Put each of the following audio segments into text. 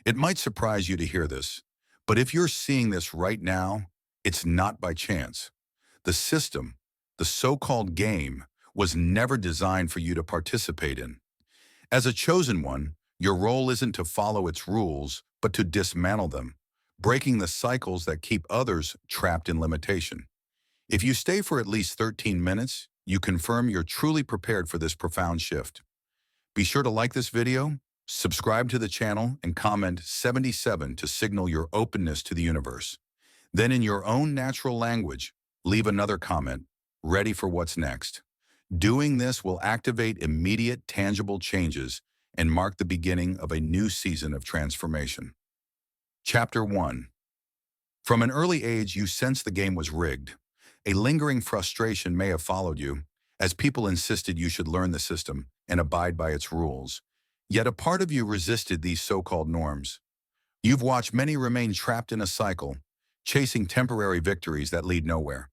It might surprise you to hear this, but if you're seeing this right now, it's not by chance. The system, the so-called game, was never designed for you to participate in. As a chosen one, your role isn't to follow its rules, but to dismantle them, breaking the cycles that keep others trapped in limitation. If you stay for at least 13 minutes, you confirm you're truly prepared for this profound shift. Be sure to like this video, subscribe to the channel, and comment 77 to signal your openness to the universe. Then in your own natural language, leave another comment, ready for what's next. Doing this will activate immediate, tangible changes and mark the beginning of a new season of transformation. Chapter 1. From an early age, you sensed the game was rigged. A lingering frustration may have followed you, as people insisted you should learn the system and abide by its rules. Yet a part of you resisted these so-called norms. You've watched many remain trapped in a cycle, chasing temporary victories that lead nowhere.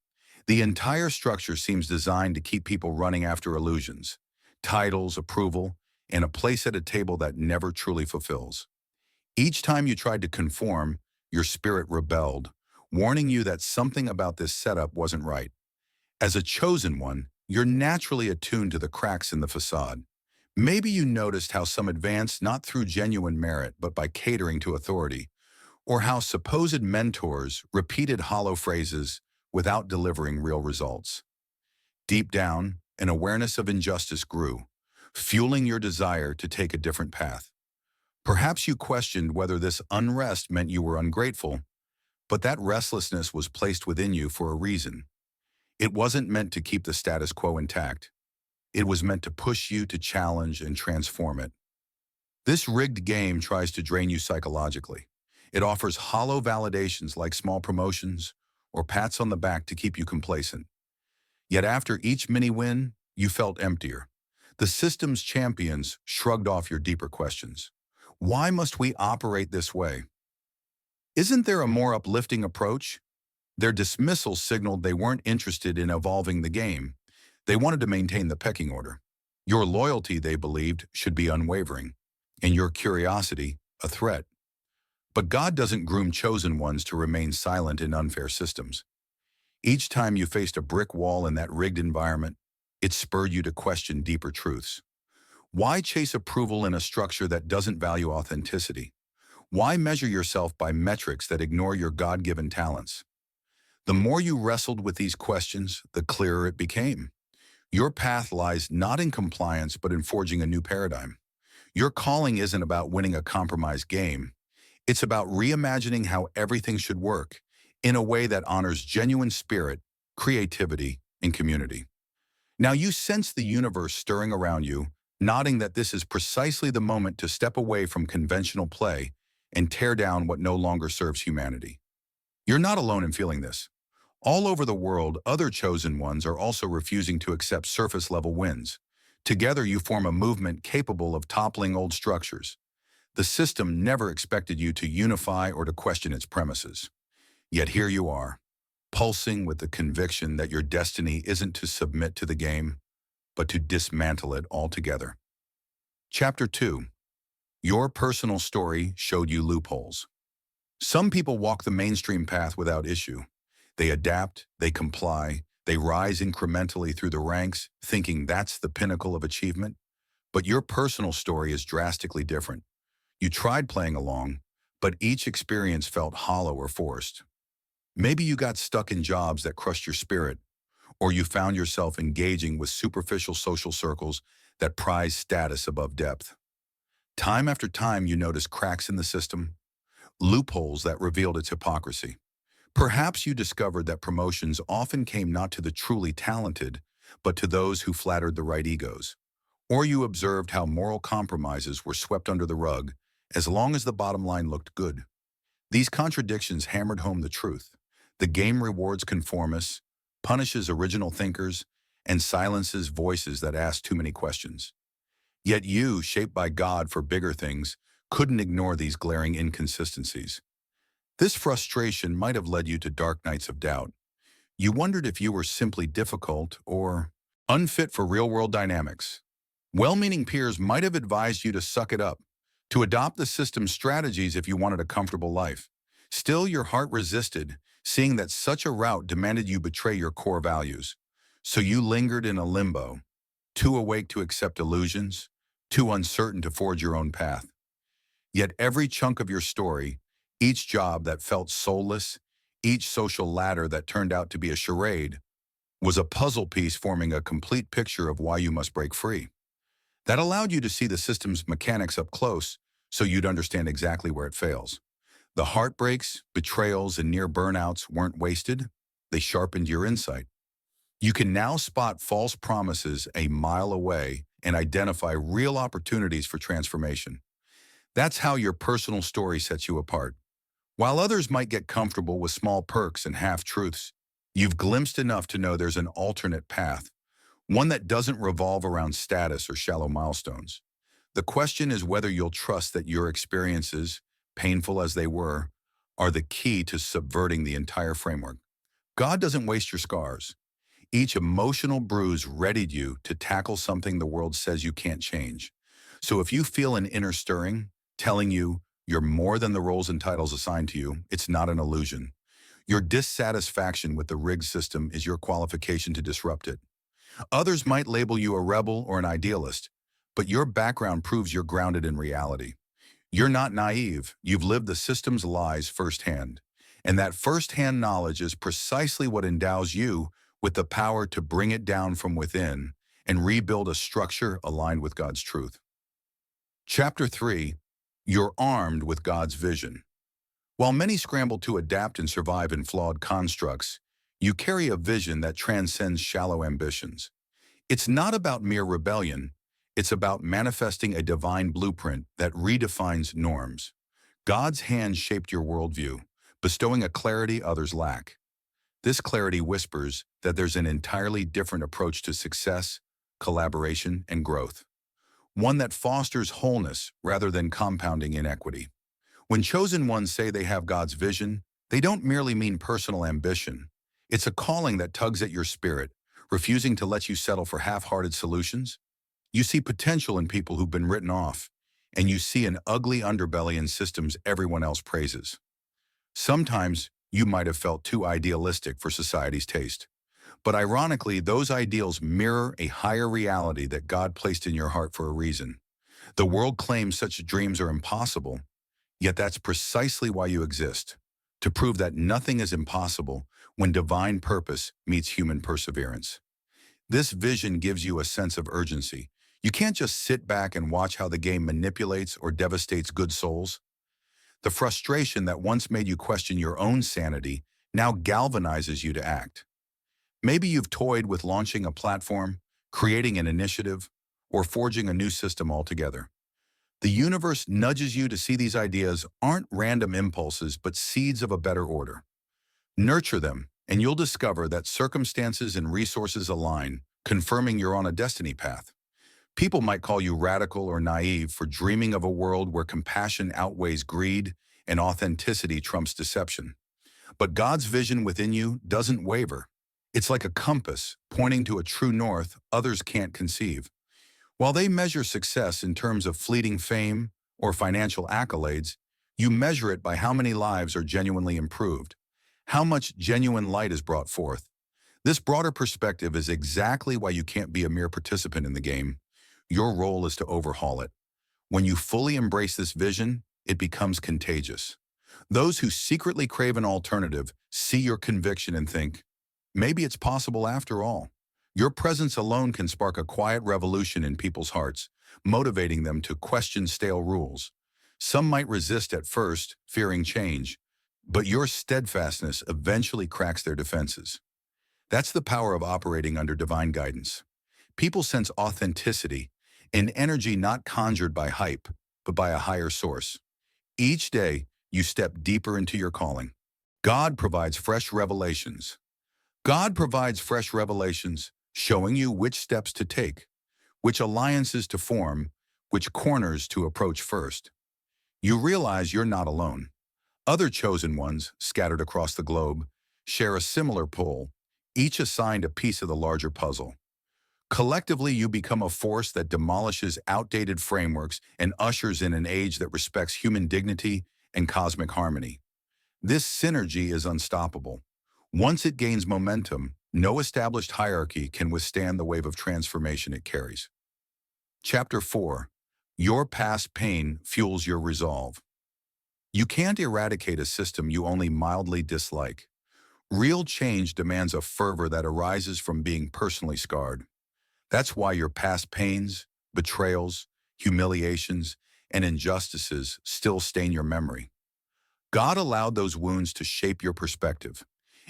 The entire structure seems designed to keep people running after illusions, titles, approval, and a place at a table that never truly fulfills. Each time you tried to conform, your spirit rebelled, warning you that something about this setup wasn't right. As a chosen one, you're naturally attuned to the cracks in the facade. Maybe you noticed how some advanced not through genuine merit but by catering to authority, or how supposed mentors repeated hollow phrases without delivering real results. Deep down, an awareness of injustice grew, fueling your desire to take a different path. Perhaps you questioned whether this unrest meant you were ungrateful, but that restlessness was placed within you for a reason. It wasn't meant to keep the status quo intact. It was meant to push you to challenge and transform it. This rigged game tries to drain you psychologically. It offers hollow validations like small promotions or pats on the back to keep you complacent. Yet after each mini-win, you felt emptier. The system's champions shrugged off your deeper questions. Why must we operate this way? Isn't there a more uplifting approach? Their dismissal signaled they weren't interested in evolving the game. They wanted to maintain the pecking order. Your loyalty, they believed, should be unwavering, and your curiosity, a threat. But God doesn't groom chosen ones to remain silent in unfair systems. Each time you faced a brick wall in that rigged environment, it spurred you to question deeper truths. Why chase approval in a structure that doesn't value authenticity? Why measure yourself by metrics that ignore your God-given talents? The more you wrestled with these questions, the clearer it became. Your path lies not in compliance, but in forging a new paradigm. Your calling isn't about winning a compromised game. It's about reimagining how everything should work in a way that honors genuine spirit, creativity, and community. Now you sense the universe stirring around you, nodding that this is precisely the moment to step away from conventional play and tear down what no longer serves humanity. You're not alone in feeling this. All over the world, other chosen ones are also refusing to accept surface-level wins. Together you form a movement capable of toppling old structures. The system never expected you to unify or to question its premises. Yet here you are, pulsing with the conviction that your destiny isn't to submit to the game, but to dismantle it altogether. Chapter 2. Your personal story showed you loopholes. Some people walk the mainstream path without issue. They adapt, they comply, they rise incrementally through the ranks, thinking that's the pinnacle of achievement. But your personal story is drastically different. You tried playing along, but each experience felt hollow or forced. Maybe you got stuck in jobs that crushed your spirit, or you found yourself engaging with superficial social circles that prize status above depth. Time after time, you noticed cracks in the system, loopholes that revealed its hypocrisy. Perhaps you discovered that promotions often came not to the truly talented, but to those who flattered the right egos. Or you observed how moral compromises were swept under the rug, as long as the bottom line looked good. These contradictions hammered home the truth. The game rewards conformists, punishes original thinkers, and silences voices that ask too many questions. Yet you, shaped by God for bigger things, couldn't ignore these glaring inconsistencies. This frustration might have led you to dark nights of doubt. You wondered if you were simply difficult or unfit for real-world dynamics. Well-meaning peers might have advised you to suck it up, to adopt the system's strategies if you wanted a comfortable life. Still, your heart resisted, seeing that such a route demanded you betray your core values. So you lingered in a limbo, too awake to accept illusions, too uncertain to forge your own path. Yet every chunk of your story, each job that felt soulless, each social ladder that turned out to be a charade, was a puzzle piece forming a complete picture of why you must break free. That allowed you to see the system's mechanics up close so you'd understand exactly where it fails. The heartbreaks, betrayals, and near burnouts weren't wasted. They sharpened your insight. You can now spot false promises a mile away and identify real opportunities for transformation. That's how your personal story sets you apart. While others might get comfortable with small perks and half-truths, you've glimpsed enough to know there's an alternate path, one that doesn't revolve around status or shallow milestones. The question is whether you'll trust that your experiences, painful as they were, are the key to subverting the entire framework. God doesn't waste your scars. Each emotional bruise readied you to tackle something the world says you can't change. So if you feel an inner stirring, telling you you're more than the roles and titles assigned to you, it's not an illusion. Your dissatisfaction with the rigged system is your qualification to disrupt it. Others might label you a rebel or an idealist, but your background proves you're grounded in reality. You're not naive. You've lived the system's lies firsthand. And that firsthand knowledge is precisely what endows you with the power to bring it down from within and rebuild a structure aligned with God's truth. Chapter 3. You're armed with God's vision. While many scramble to adapt and survive in flawed constructs, you carry a vision that transcends shallow ambitions. It's not about mere rebellion. It's about manifesting a divine blueprint that redefines norms. God's hand shaped your worldview, bestowing a clarity others lack. This clarity whispers that there's an entirely different approach to success, collaboration, and growth. One that fosters wholeness rather than compounding inequity. When chosen ones say they have God's vision, they don't merely mean personal ambition. It's a calling that tugs at your spirit, refusing to let you settle for half-hearted solutions. You see potential in people who've been written off, and you see an ugly underbelly in systems everyone else praises. Sometimes you might have felt too idealistic for society's taste. But ironically, those ideals mirror a higher reality that God placed in your heart for a reason. The world claims such dreams are impossible, yet that's precisely why you exist, to prove that nothing is impossible when divine purpose meets human perseverance. This vision gives you a sense of urgency. You can't just sit back and watch how the game manipulates or devastates good souls. The frustration that once made you question your own sanity now galvanizes you to act. Maybe you've toyed with launching a platform, creating an initiative, or forging a new system altogether. The universe nudges you to see these ideas aren't random impulses but seeds of a better order. Nurture them, and you'll discover that circumstances and resources align, confirming you're on a destiny path. People might call you radical or naive for dreaming of a world where compassion outweighs greed and authenticity trumps deception. But God's vision within you doesn't waver. It's like a compass pointing to a true north others can't conceive. While they measure success in terms of fleeting fame or financial accolades, you measure it by how many lives are genuinely improved, how much genuine light is brought forth. This broader perspective is exactly why you can't be a mere participant in the game. Your role is to overhaul it. When you fully embrace this vision, it becomes contagious. Those who secretly crave an alternative see your conviction and think, maybe it's possible after all. Your presence alone can spark a quiet revolution in people's hearts, motivating them to question stale rules. Some might resist at first, fearing change, but your steadfastness eventually cracks their defenses. That's the power of operating under divine guidance. People sense authenticity, an energy not conjured by hype, but by a higher source. Each day, you step deeper into your calling. God provides fresh revelations. God provides fresh revelations, showing you which steps to take, which alliances to form, which corners to approach first. You realize you're not alone. Other chosen ones, scattered across the globe, share a similar pull, each assigned a piece of the larger puzzle. Collectively, you become a force that demolishes outdated frameworks and ushers in an age that respects human dignity and cosmic harmony. This synergy is unstoppable. Once it gains momentum, no established hierarchy can withstand the wave of transformation it carries. Chapter 4. Your past pain fuels your resolve. You can't eradicate a system you only mildly dislike. Real change demands a fervor that arises from being personally scarred. That's why your past pains, betrayals, humiliations, and injustices still stain your memory. God allowed those wounds to shape your perspective,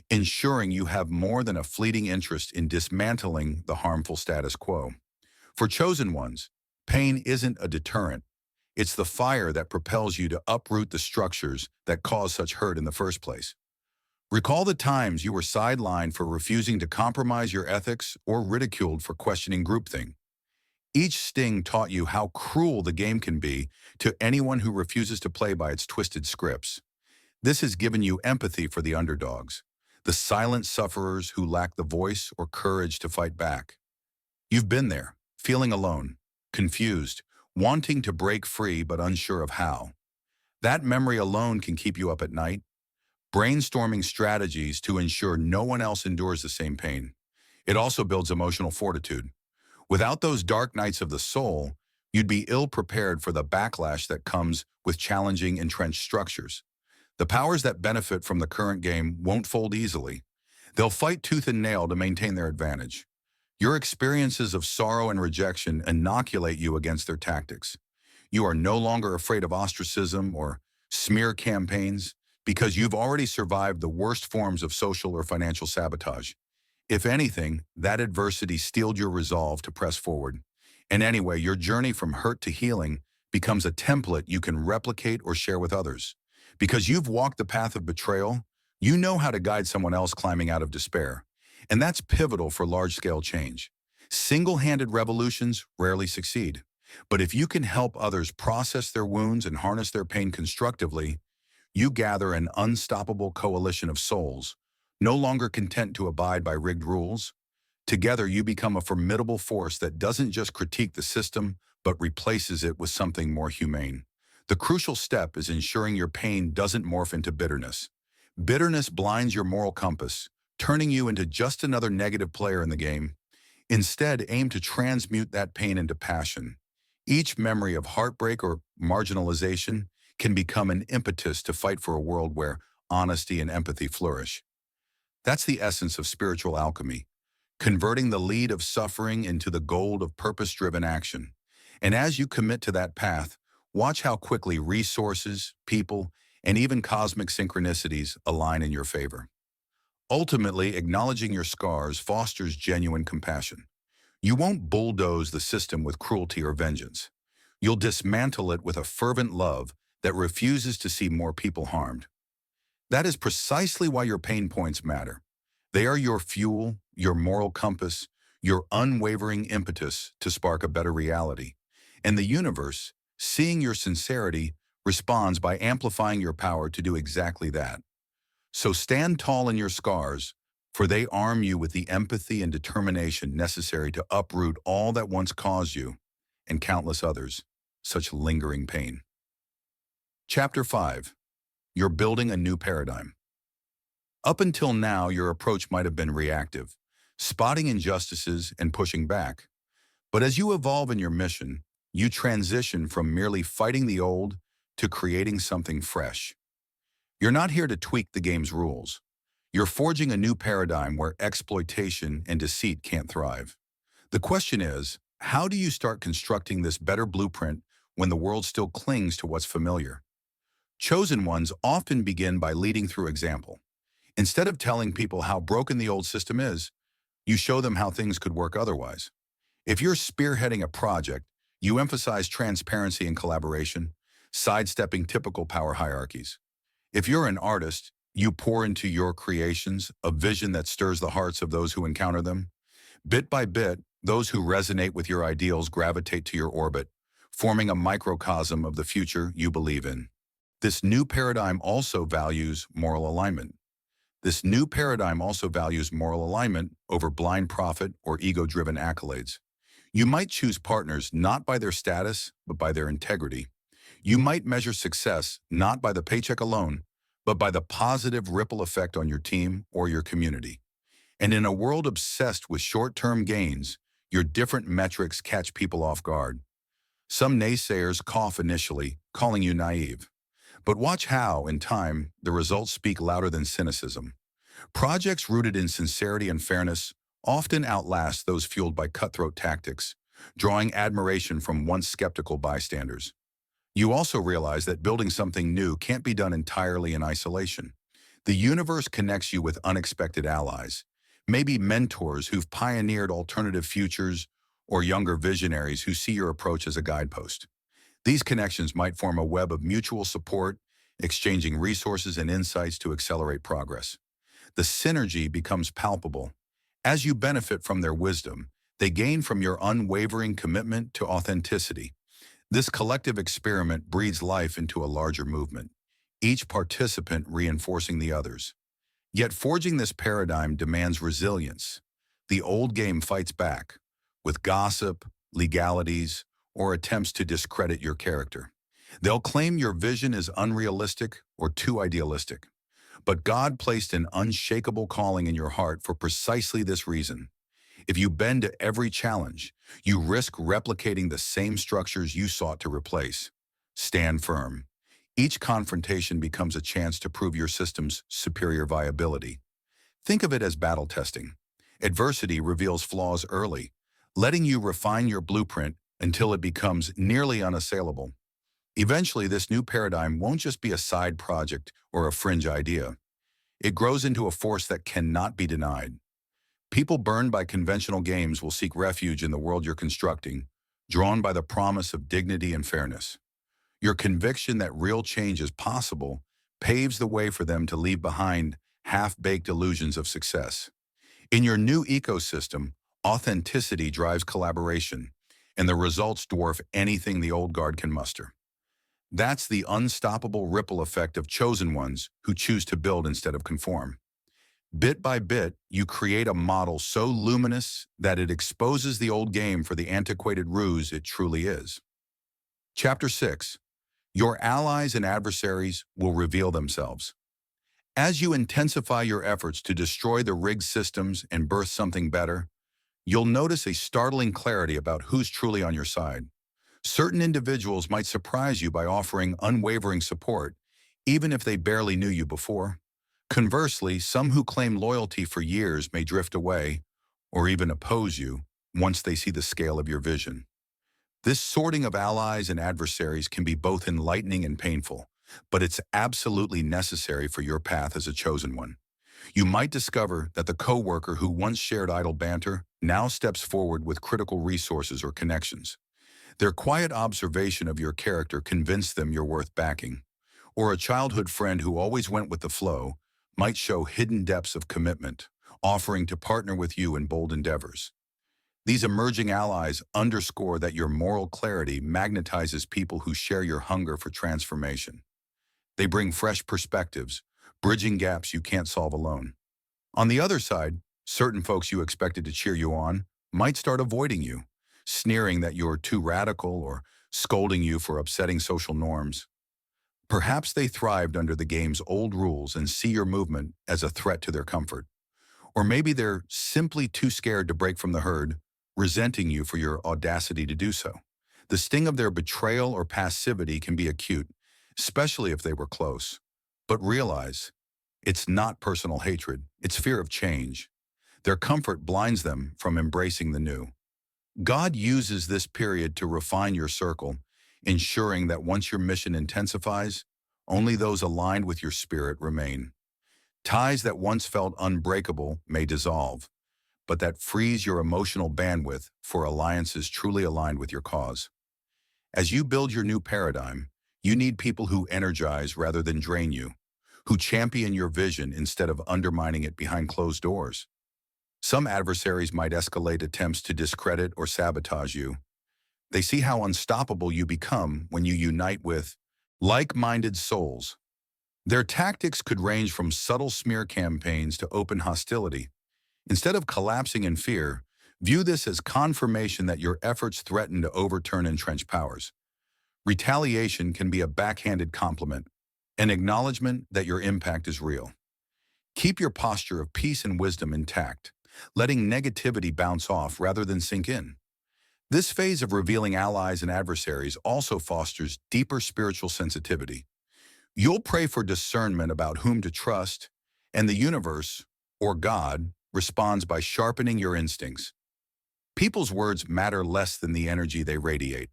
ensuring you have more than a fleeting interest in dismantling the harmful status quo. For chosen ones, pain isn't a deterrent. It's the fire that propels you to uproot the structures that cause such hurt in the first place. Recall the times you were sidelined for refusing to compromise your ethics or ridiculed for questioning groupthink. Each sting taught you how cruel the game can be to anyone who refuses to play by its twisted scripts. This has given you empathy for the underdogs, the silent sufferers who lack the voice or courage to fight back. You've been there, feeling alone, confused, wanting to break free but unsure of how. That memory alone can keep you up at night, brainstorming strategies to ensure no one else endures the same pain. It also builds emotional fortitude. Without those dark nights of the soul, you'd be ill-prepared for the backlash that comes with challenging entrenched structures. The powers that benefit from the current game won't fold easily. They'll fight tooth and nail to maintain their advantage. Your experiences of sorrow and rejection inoculate you against their tactics. You are no longer afraid of ostracism or smear campaigns because you've already survived the worst forms of social or financial sabotage. If anything, that adversity steeled your resolve to press forward. And anyway, your journey from hurt to healing becomes a template you can replicate or share with others. Because you've walked the path of betrayal, you know how to guide someone else climbing out of despair. And that's pivotal for large-scale change. Single-handed revolutions rarely succeed. But if you can help others process their wounds and harness their pain constructively, you gather an unstoppable coalition of souls, no longer content to abide by rigged rules. Together, you become a formidable force that doesn't just critique the system, but replaces it with something more humane. The crucial step is ensuring your pain doesn't morph into bitterness. Bitterness blinds your moral compass, turning you into just another negative player in the game. Instead, aim to transmute that pain into passion. Each memory of heartbreak or marginalization can become an impetus to fight for a world where honesty and empathy flourish. That's the essence of spiritual alchemy, converting the lead of suffering into the gold of purpose-driven action. And as you commit to that path, watch how quickly resources, people, and even cosmic synchronicities align in your favor. Ultimately, acknowledging your scars fosters genuine compassion. You won't bulldoze the system with cruelty or vengeance. You'll dismantle it with a fervent love that refuses to see more people harmed. That is precisely why your pain points matter. They are your fuel, your moral compass, your unwavering impetus to spark a better reality. And the universe, seeing your sincerity, responds by amplifying your power to do exactly that. So stand tall in your scars, for they arm you with the empathy and determination necessary to uproot all that once caused you, and countless others, such lingering pain. Chapter 5. You're building a new paradigm. Up until now, your approach might have been reactive, spotting injustices and pushing back. But as you evolve in your mission, you transition from merely fighting the old to creating something fresh. You're not here to tweak the game's rules. You're forging a new paradigm where exploitation and deceit can't thrive. The question is, how do you start constructing this better blueprint when the world still clings to what's familiar? Chosen ones often begin by leading through example. Instead of telling people how broken the old system is, you show them how things could work otherwise. If you're spearheading a project, you emphasize transparency and collaboration, sidestepping typical power hierarchies. If you're an artist, you pour into your creations a vision that stirs the hearts of those who encounter them. Bit by bit, those who resonate with your ideals gravitate to your orbit, forming a microcosm of the future you believe in. This new paradigm also values moral alignment. This new paradigm also values moral alignment over blind profit or ego-driven accolades. You might choose partners not by their status, but by their integrity. You might measure success not by the paycheck alone, but by the positive ripple effect on your team or your community. And in a world obsessed with short-term gains, your different metrics catch people off guard. Some naysayers cough initially, calling you naive. But watch how, in time, the results speak louder than cynicism. Projects rooted in sincerity and fairness often outlast those fueled by cutthroat tactics, drawing admiration from once skeptical bystanders. You also realize that building something new can't be done entirely in isolation. The universe connects you with unexpected allies, maybe mentors who've pioneered alternative futures or younger visionaries who see your approach as a guidepost. These connections might form a web of mutual support, exchanging resources and insights to accelerate progress. The synergy becomes palpable. As you benefit from their wisdom, they gain from your unwavering commitment to authenticity. This collective experiment breathes life into a larger movement, each participant reinforcing the others. Yet forging this paradigm demands resilience. The old game fights back, with gossip, legalities, or attempts to discredit your character. They'll claim your vision is unrealistic or too idealistic. But God placed an unshakable calling in your heart for precisely this reason. If you bend to every challenge, you risk replicating the same structures you sought to replace. Stand firm. Each confrontation becomes a chance to prove your system's superior viability. Think of it as battle testing. Adversity reveals flaws early, letting you refine your blueprint until it becomes nearly unassailable. Eventually, this new paradigm won't just be a side project or a fringe idea. It grows into a force that cannot be denied. People burned by conventional games will seek refuge in the world you're constructing, drawn by the promise of dignity and fairness. Your conviction that real change is possible paves the way for them to leave behind half-baked illusions of success. In your new ecosystem, authenticity drives collaboration, and the results dwarf anything the old guard can muster. That's the unstoppable ripple effect of chosen ones who choose to build instead of conform. Bit by bit, you create a model so luminous that it exposes the old game for the antiquated ruse it truly is. Chapter 6. Your allies and adversaries will reveal themselves. As you intensify your efforts to destroy the rigged systems and birth something better, you'll notice a startling clarity about who's truly on your side. Certain individuals might surprise you by offering unwavering support, even if they barely knew you before. Conversely, some who claim loyalty for years may drift away, or even oppose you, once they see the scale of your vision. This sorting of allies and adversaries can be both enlightening and painful, but it's absolutely necessary for your path as a chosen one. You might discover that the coworker who once shared idle banter now steps forward with critical resources or connections. Their quiet observation of your character convinced them you're worth backing. Or a childhood friend who always went with the flow might show hidden depths of commitment, offering to partner with you in bold endeavors. These emerging allies underscore that your moral clarity magnetizes people who share your hunger for transformation. They bring fresh perspectives, bridging gaps you can't solve alone. On the other side, certain folks you expected to cheer you on might start avoiding you, sneering that you're too radical or scolding you for upsetting social norms. Perhaps they thrived under the game's old rules and see your movement as a threat to their comfort. Or maybe they're simply too scared to break from the herd, resenting you for your audacity to do so. The sting of their betrayal or passivity can be acute, especially if they were close. But realize, it's not personal hatred, it's fear of change. Their comfort blinds them from embracing the new. God uses this period to refine your circle, ensuring that once your mission intensifies, only those aligned with your spirit remain. Ties that once felt unbreakable may dissolve, but that frees your emotional bandwidth for alliances truly aligned with your cause. As you build your new paradigm, you need people who energize rather than drain you, who champion your vision instead of undermining it behind closed doors. Some adversaries might escalate attempts to discredit or sabotage you. They see how unstoppable you become when you unite with like-minded souls. Their tactics could range from subtle smear campaigns to open hostility. Instead of collapsing in fear, view this as confirmation that your efforts threaten to overturn entrenched powers. Retaliation can be a backhanded compliment, an acknowledgement that your impact is real. Keep your posture of peace and wisdom intact, letting negativity bounce off rather than sink in. This phase of revealing allies and adversaries also fosters deeper spiritual sensitivity. You'll pray for discernment about whom to trust, and the universe, or God, responds by sharpening your instincts. People's words matter less than the energy they radiate.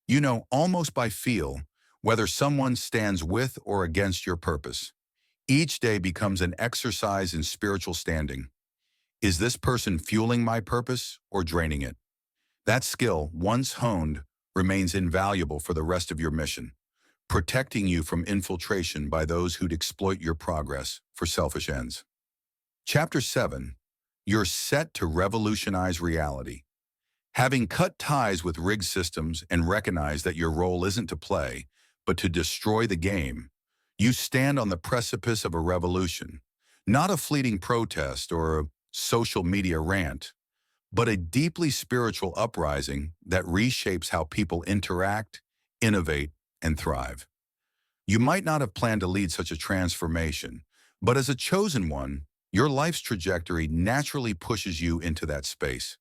You know almost by feel whether someone stands with or against your purpose. Each day becomes an exercise in spiritual standing. Is this person fueling my purpose or draining it? That skill, once honed, remains invaluable for the rest of your mission, protecting you from infiltration by those who'd exploit your progress for selfish ends. Chapter 7. You're set to revolutionize reality. Having cut ties with rigged systems and recognized that your role isn't to play, but to destroy the game, you stand on the precipice of a revolution, not a fleeting protest or a social media rant, but a deeply spiritual uprising that reshapes how people interact, innovate, and thrive. You might not have planned to lead such a transformation, but as a chosen one, your life's trajectory naturally pushes you into that space.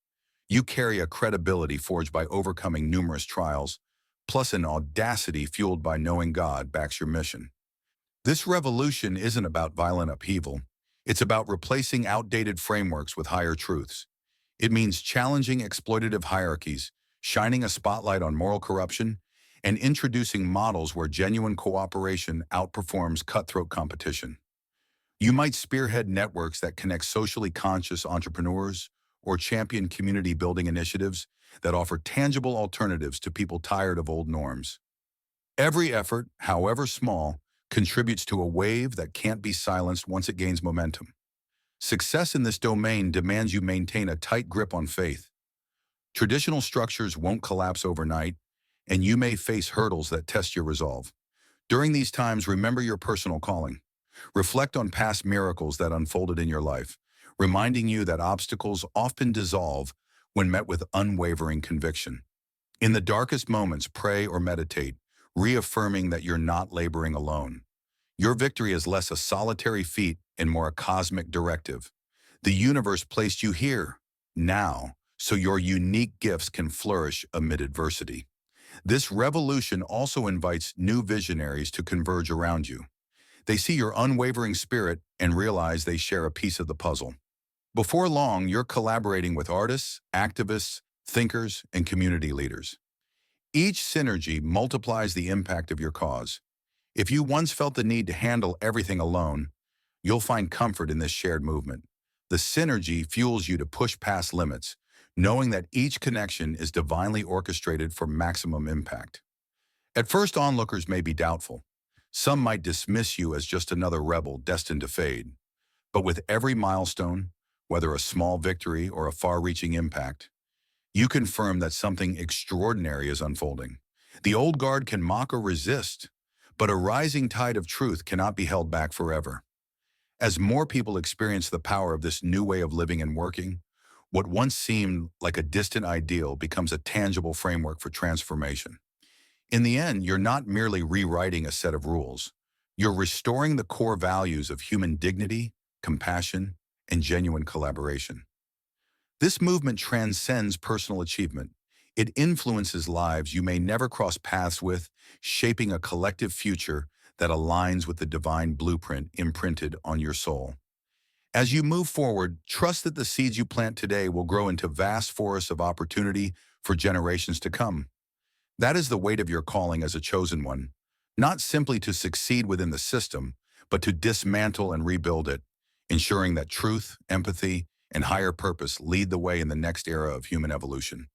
You carry a credibility forged by overcoming numerous trials, plus an audacity fueled by knowing God backs your mission. This revolution isn't about violent upheaval. It's about replacing outdated frameworks with higher truths. It means challenging exploitative hierarchies, shining a spotlight on moral corruption, and introducing models where genuine cooperation outperforms cutthroat competition. You might spearhead networks that connect socially conscious entrepreneurs or champion community-building initiatives that offer tangible alternatives to people tired of old norms. Every effort, however small, contributes to a wave that can't be silenced once it gains momentum. Success in this domain demands you maintain a tight grip on faith. Traditional structures won't collapse overnight, and you may face hurdles that test your resolve. During these times, remember your personal calling. Reflect on past miracles that unfolded in your life, reminding you that obstacles often dissolve when met with unwavering conviction. In the darkest moments, pray or meditate, reaffirming that you're not laboring alone. Your victory is less a solitary feat and more a cosmic directive. The universe placed you here, now, so your unique gifts can flourish amid adversity. This revolution also invites new visionaries to converge around you. They see your unwavering spirit and realize they share a piece of the puzzle. Before long, you're collaborating with artists, activists, thinkers, and community leaders. Each synergy multiplies the impact of your cause. If you once felt the need to handle everything alone, you'll find comfort in this shared movement. The synergy fuels you to push past limits, knowing that each connection is divinely orchestrated for maximum impact. At first, onlookers may be doubtful. Some might dismiss you as just another rebel destined to fade. But with every milestone, whether a small victory or a far-reaching impact, you confirm that something extraordinary is unfolding. The old guard can mock or resist, but a rising tide of truth cannot be held back forever. As more people experience the power of this new way of living and working, what once seemed like a distant ideal becomes a tangible framework for transformation. In the end, you're not merely rewriting a set of rules. You're restoring the core values of human dignity, compassion, and genuine collaboration. This movement transcends personal achievement. It influences lives you may never cross paths with, shaping a collective future that aligns with the divine blueprint imprinted on your soul. As you move forward, trust that the seeds you plant today will grow into vast forests of opportunity for generations to come. That is the weight of your calling as a chosen one, not simply to succeed within the system, but to dismantle and rebuild it, ensuring that truth, empathy, and higher purpose lead the way in the next era of human evolution.